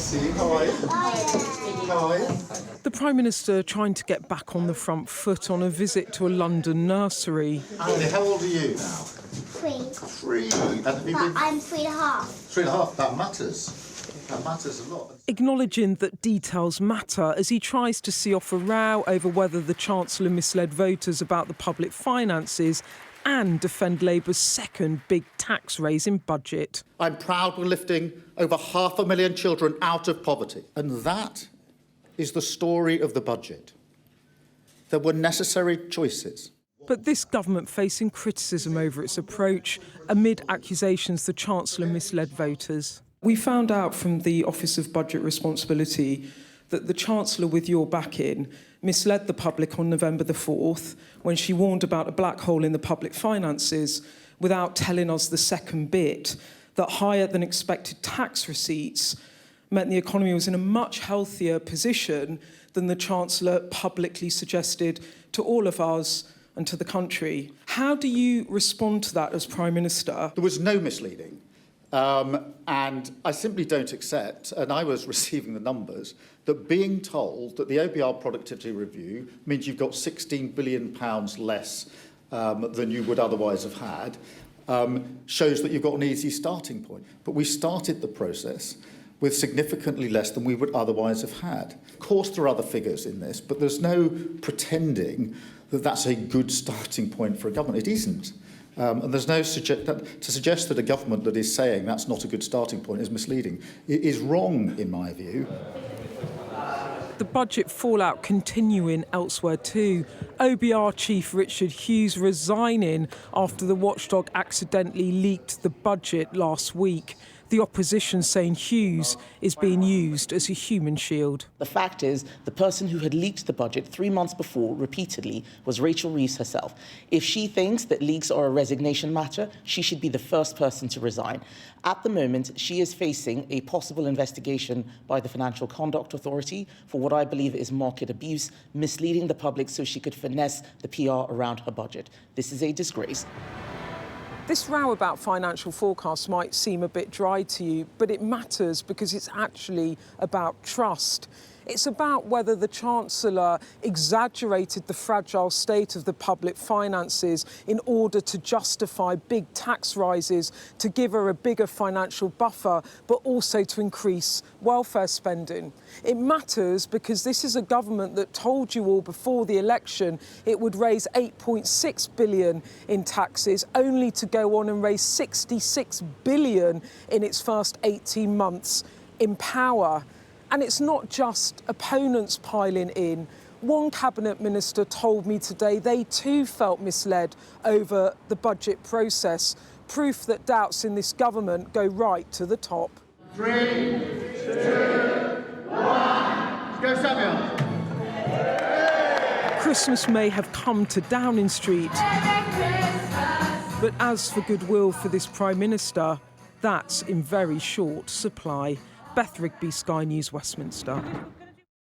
see you. How are you? How are you? The Prime Minister trying to get back on the front foot on a visit to a London nursery. Andy, how old are you now? 3. 3. And have you been... I'm 3.5. 3.5. That matters. That matters a lot. Acknowledging that details matter as he tries to see off a row over whether the Chancellor misled voters about the public finances and defend Labour's second big tax raising budget. I'm proud we're lifting over 500,000 children out of poverty. And that is the story of the budget. There were necessary choices. But this government facing criticism over its approach amid accusations the Chancellor misled voters. We found out from the Office of Budget Responsibility that the Chancellor, with your backing, misled the public on November the 4th when she warned about a black hole in the public finances without telling us the second bit, that higher than expected tax receipts meant the economy was in a much healthier position than the Chancellor publicly suggested to all of us and to the country. How do you respond to that as Prime Minister? There was no misleading. And I simply don't accept, and I was receiving the numbers, that being told that the OBR productivity review means you've got £16 billion less than you would otherwise have had, shows that you've got an easy starting point. But we started the process with significantly less than we would otherwise have had. Of course, there are other figures in this, but there's no pretending that that's a good starting point for a government. It isn't. And there's no to suggest that a government that is saying that's not a good starting point is misleading. It is wrong, in my view. The budget fallout continuing elsewhere too. OBR Chief Richard Hughes resigning after the watchdog accidentally leaked the budget last week. The opposition saying Hughes is being used as a human shield. The fact is, the person who had leaked the budget 3 months before repeatedly was Rachel Reeves herself. If she thinks that leaks are a resignation matter, she should be the first person to resign. At the moment, she is facing a possible investigation by the Financial Conduct Authority for what I believe is market abuse, misleading the public so she could finesse the PR around her budget. This is a disgrace. This row about financial forecasts might seem a bit dry to you, but it matters because it's actually about trust. It's about whether the Chancellor exaggerated the fragile state of the public finances in order to justify big tax rises, to give her a bigger financial buffer, but also to increase welfare spending. It matters because this is a government that told you all before the election it would raise £8.6 billion in taxes, only to go on and raise £66 billion in its first 18 months in power. And it's not just opponents piling in. One cabinet minister told me today they too felt misled over the budget process, proof that doubts in this government go right to the top. 3, 2, 1, let's go, Samuel. Christmas may have come to Downing Street, but as for goodwill for this Prime Minister, that's in very short supply. Beth Rigby, Sky News, Westminster.